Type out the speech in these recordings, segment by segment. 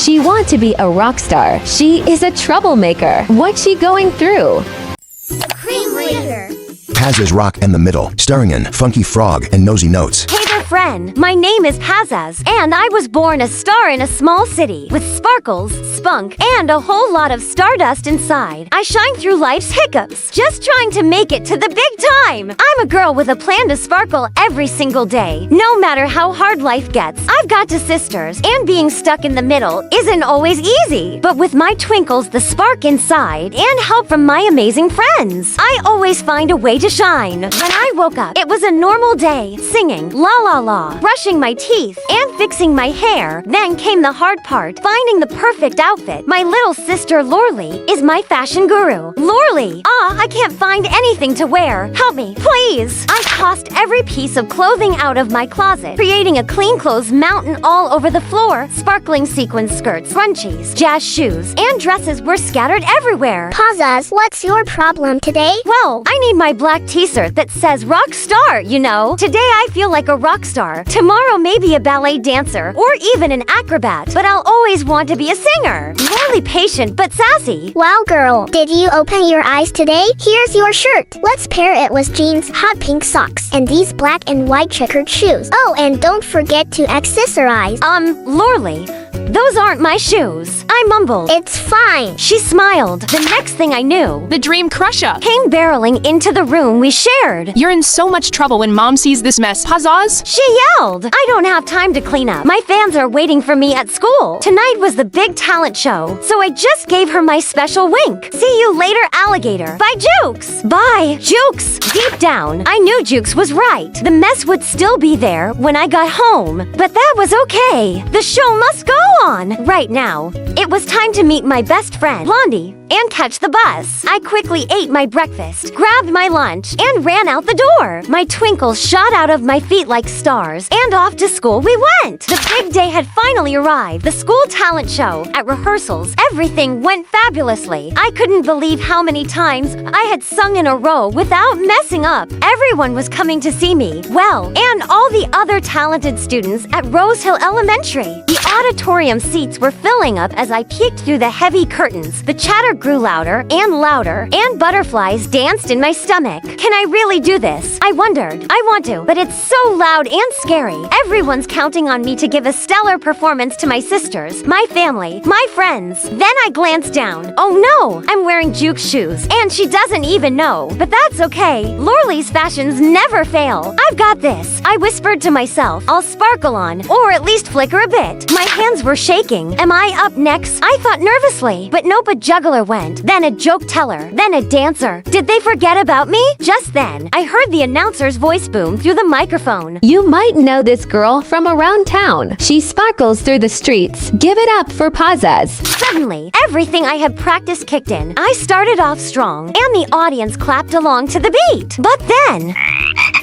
She wants to be a rock star. She is a troublemaker. What's she going through? Cream Reader. PAZAZ Rock-N-Roll Middle, starring in Funky Frog and Nosy Notes. Hey there, friend. My name is PAZAZ, and I was born a star in a small city with sparkles, spunk, and a whole lot of stardust inside. I shine through life's hiccups, just trying to make it to the big time. I'm a girl with a plan to sparkle every single day, no matter how hard life gets. I've got two sisters, and being stuck in the middle isn't always easy. But with my twinkles, the spark inside, and help from my amazing friends, I always find a way to shine. When I woke up, it was a normal day, singing la la la, brushing my teeth, and fixing my hair. Then came the hard part, finding the perfect outfit. My little sister Lorly is my fashion guru. Lorly, I can't find anything to wear. Help me, please. I tossed every piece of clothing out of my closet, creating a clean clothes mountain all over the floor. Sparkling sequin skirts, scrunchies, jazz shoes, and dresses were scattered everywhere. PAZAZ, what's your problem today? Well, I need my black t-shirt that says rock star, you know. Today I feel like a rock star. Tomorrow maybe a ballet dancer or even an acrobat. But I'll always want to be a singer. Really patient but sassy. Wow, girl, did you open your eyes today? Here's your shirt. Let's pair it with jeans, hot pink socks, and these black and white checkered shoes. Oh, and don't forget to accessorize. Lorly, those aren't my shoes. I mumbled. It's fine. She smiled. The next thing I knew, The Dream Crusher! came barreling into the room we shared. You're in so much trouble when Mom sees this mess. PAZAZ? She yelled, I don't have time to clean up. My fans are waiting for me at school. Tonight was the big talent show, so I just gave her my special wink. See you later, alligator. Bye, Jukes. Bye, Jukes. Deep down, I knew Jukes was right. The mess would still be there when I got home, but that was okay. The show must go on. Right now, it was time to meet my best friend, Blondie, and catch the bus. I quickly ate my breakfast, grabbed my lunch, and ran out the door. My twinkles shot out of my feet like stars, and off to school we went. The big day had finally arrived. The school talent show. At rehearsals, everything went fabulously. I couldn't believe how many times I had sung in a row without messing up. Everyone was coming to see me. Well, and all the other talented students at Rose Hill Elementary. The auditorium seats were filling up as I peeked through the heavy curtains. The chatter grew louder, and butterflies danced in my stomach. Can I really do this? I wondered. I want to, but it's so loud and scary. Everyone's counting on me to give a stellar performance to my sisters, my family, my friends. Then I glanced down. Oh no, I'm wearing Juke's shoes, and she doesn't even know. But that's okay. Lorly's fashions never fail. I've got this. I whispered to myself, I'll sparkle on, or at least flicker a bit. My hands were shaking. Am I up next? I thought nervously. But nope, a juggler went, then a joke teller, then a dancer. Did they forget about me? Just then, I heard the announcer's voice boom through the microphone. You might know this girl from around town. She sparkles through the streets. Give it up for PAZAZ. Suddenly, everything I had practiced kicked in. I started off strong, and the audience clapped along to the beat. But then,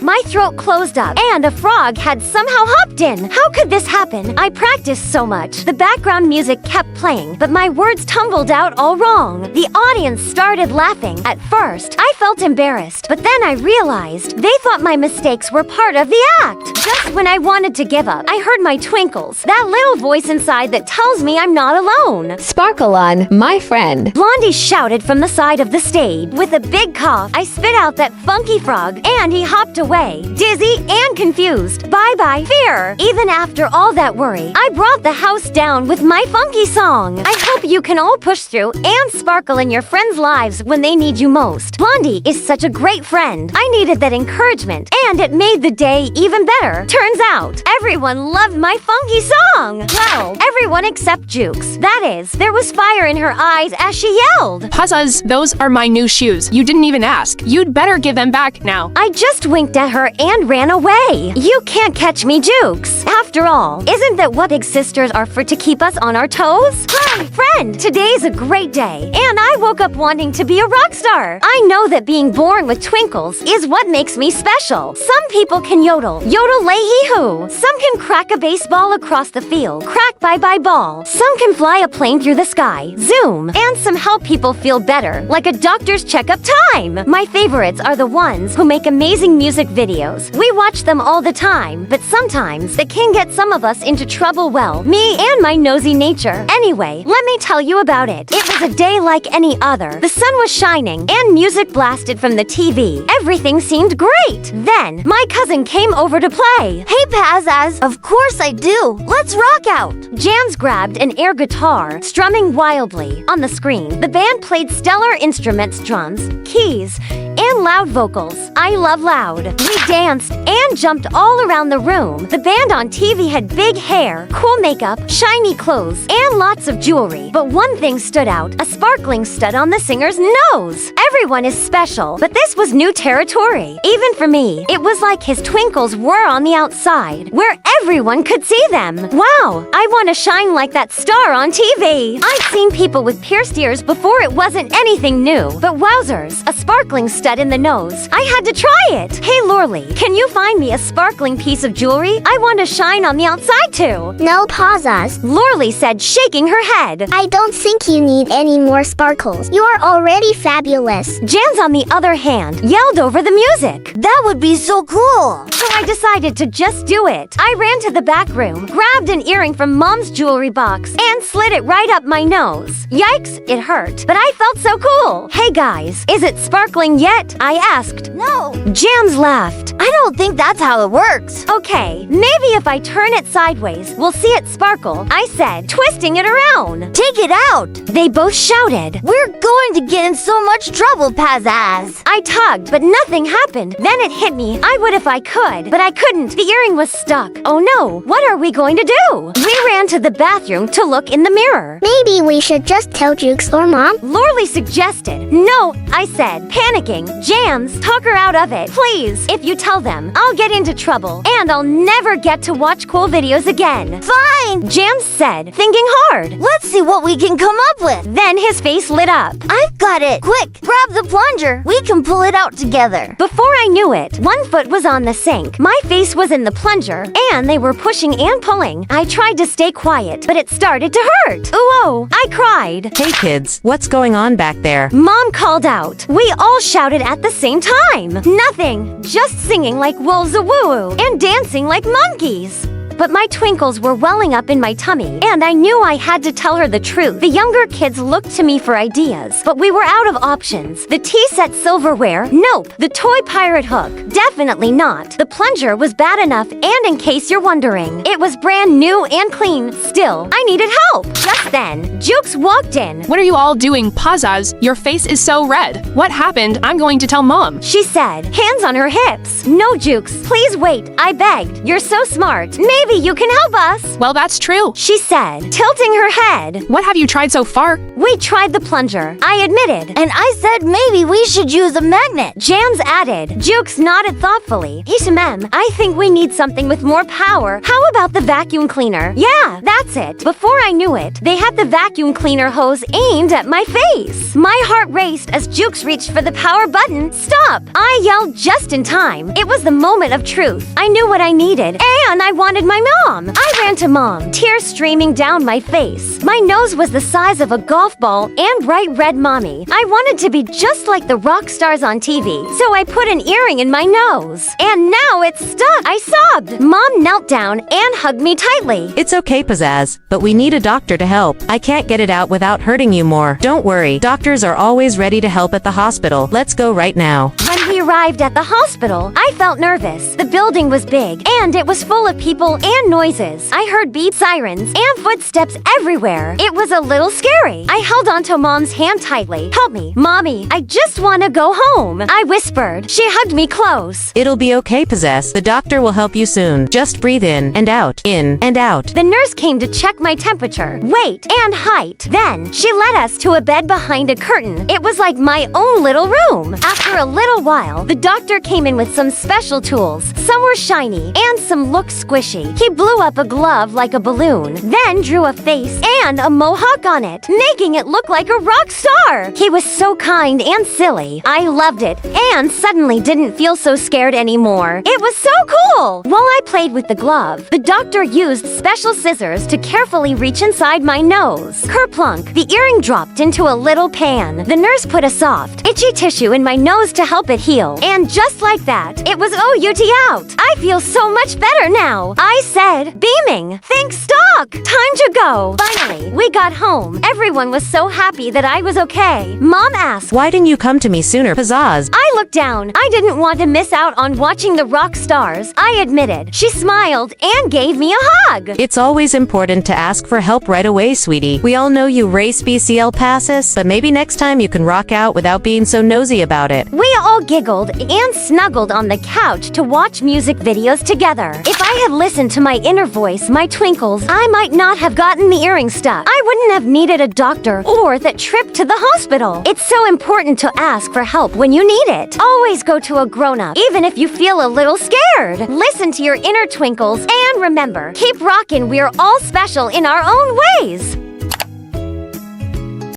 my throat closed up, and a frog had somehow hopped in. How could this happen? I practiced so much. The background music kept playing, but my words tumbled out all wrong. The audience started laughing. At first, I felt embarrassed, but then I realized they thought my mistakes were part of the act. Just when I wanted to give up, I heard my twinkles, that little voice inside that tells me I'm not alone. Sparkle on, my friend. Blondie shouted from the side of the stage. With a big cough, I spit out that funky frog, and he hopped away, dizzy and confused. Bye-bye, fear. Even after all that worry, I brought the house down with my funky song. I hope you can all push through and sparkle in your friends' lives when they need you most. Blondie is such a great friend. I needed that encouragement, and it made the day even better. Turns out, everyone loved my funky song. Well, everyone except Jukes. That is, there was fire in her eyes as she yelled. PAZAZ, those are my new shoes. You didn't even ask. You'd better give them back now. I just winked at her and ran away. You can't catch me, Jukes. After all, isn't that what big sisters are for, to keep us on our toes? Hi, friend. Today's a great day, and I woke up wanting to be a rock star. I know that being born with twinkles is what makes me special. Some people can yodel, yodel-lay-hee-hoo. Some can crack a baseball across the field, crack bye-bye ball. Some can fly a plane through the sky, zoom. And some help people feel better, like a doctor's checkup time. My favorites are the ones who make amazing music music videos. We watch them all the time, but sometimes they can get some of us into trouble. Well, me and my nosy nature. Anyway, let me tell you about it. It was a day like any other. The sun was shining and music blasted from the TV. Everything seemed great. Then, my cousin came over to play. Hey, PAZAZ. Of course I do. Let's rock out. Jans grabbed an air guitar, strumming wildly. On the screen, the band played stellar instruments, drums, keys, and loud vocals. I love loud. We danced and jumped all around the room. The band on TV had big hair, cool makeup, shiny clothes, and lots of jewelry. But one thing stood out, a sparkling stud on the singer's nose. Everyone is special, but this was new territory. Even for me, it was like his twinkles were on the outside, where everyone could see them. Wow, I want to shine like that star on TV. I'd seen people with pierced ears before. It wasn't anything new, but wowzers, a sparkling stud in the nose. I had to try it. Hey, Lorly, can you find me a sparkling piece of jewelry? I want to shine on the outside too. No, PAZAZ. Lorly said, shaking her head. I don't think you need any more sparkles. You are already fabulous. Jans, on the other hand, yelled over the music. That would be so cool. So I decided to just do it. I ran to the back room, grabbed an earring from Mom's jewelry box, and slid it right up my nose. Yikes, it hurt, but I felt so cool. Hey guys, is it sparkling yet? I asked. No. Jams laughed. I don't think that's how it works. Okay, maybe if I turn it sideways, we'll see it sparkle, I said, twisting it around. Take it out. They both shouted. We're going to get in so much trouble, PAZAZ. I tugged, but nothing happened. Then it hit me. I would if I could, but I couldn't. The earring was stuck. Oh no, what are we going to do? We ran to the bathroom to look in the mirror. Maybe we should just tell Jukes or Mom. Lorly suggested. No, I said, panicking. Jans, talk her out of it. Please, if you tell them, I'll get into trouble, and I'll never get to watch cool videos again. Fine. Jans said, thinking hard. Let's see what we can come up with. Then his face lit up. I've got it. Quick, grab the plunger. We can pull it out together. Before I knew it, one foot was on the sink. My face was in the plunger, and they were pushing and pulling. I tried to stay quiet, but it started to hurt. Ooh, I cried. Hey kids, what's going on back there? Mom called out. We all shouted at the same time. Nothing, just singing like wolves a-woo-woo and dancing like monkeys. But my twinkles were welling up in my tummy, and I knew I had to tell her the truth. The younger kids looked to me for ideas, but we were out of options. The tea set silverware? Nope. The toy pirate hook? Definitely not. The plunger was bad enough, and in case you're wondering, it was brand new and clean. Still, I needed help. Just then, Jukes walked in. What are you all doing, PAZAZ? Your face is so red. What happened? I'm going to tell Mom. She said, hands on her hips. No, Jukes, please wait. I begged. You're so smart. Maybe you can help us. Well, that's true. She said, tilting her head. What have you tried so far? We tried the plunger, I admitted. And I said maybe we should use a magnet. Jans added. Jukes nodded thoughtfully. Mem, I think we need something with more power. How about the vacuum cleaner? Yeah, that's it. Before I knew it, they had the vacuum cleaner hose aimed at my face. My heart raced as Jukes reached for the power button. Stop! I yelled just in time. It was the moment of truth. I knew what I needed, and I wanted my mom. I ran to Mom, tears streaming down my face. My nose was the size of a golf ball and bright red. Mommy, I wanted to be just like the rock stars on TV, so I put an earring in my nose. And now it's stuck. I sobbed. Mom knelt down and hugged me tightly. It's okay, PAZAZ, but we need a doctor to help. I can't get it out without hurting you more. Don't worry, doctors are always ready to help at the hospital. Let's go right now. When we arrived at the hospital, I felt nervous. The building was big, and it was full of people and noises. I heard beep sirens and footsteps everywhere. It was a little scary. I held onto Mom's hand tightly. Help me, Mommy. I just want to go home, I whispered. She hugged me close. It'll be okay, PAZAZ. The doctor will help you soon. Just breathe in and out, in and out. The nurse came to check my temperature, weight, and height. Then, she led us to a bed behind a curtain. It was like my own little room. After a little while, the doctor came in with some special tools. Some were shiny, and some looked squishy. He blew up a glove like a balloon, then drew a face and a mohawk on it, making it look like a rock star. He was so kind and silly. I loved it, and suddenly didn't feel so scared anymore. It was so cool! While I played with the glove, the doctor used special scissors to carefully reach inside my nose. Kerplunk! The earring dropped into a little pan. The nurse put a soft, itchy tissue in my nose to help it heal. deal. And just like that, it was OUT out. I feel so much better now. I said, beaming. Thanks, Doc. Time to go. Finally, we got home. Everyone was so happy that I was okay. Mom asked, Why didn't you come to me sooner, PAZAZ? I looked down. I didn't want to miss out on watching the rock stars. I admitted. She smiled and gave me a hug. It's always important to ask for help right away, sweetie. We all know you race BCL passes, but maybe next time you can rock out without being so nosy about it. We all giggled and snuggled on the couch to watch music videos together. If I had listened to my inner voice, my twinkles, I might not have gotten the earring stuck. I wouldn't have needed a doctor or that trip to the hospital. It's so important to ask for help when you need it. Always go to a grown-up, even if you feel a little scared. Listen to your inner twinkles and remember, keep rockin', we're all special in our own ways.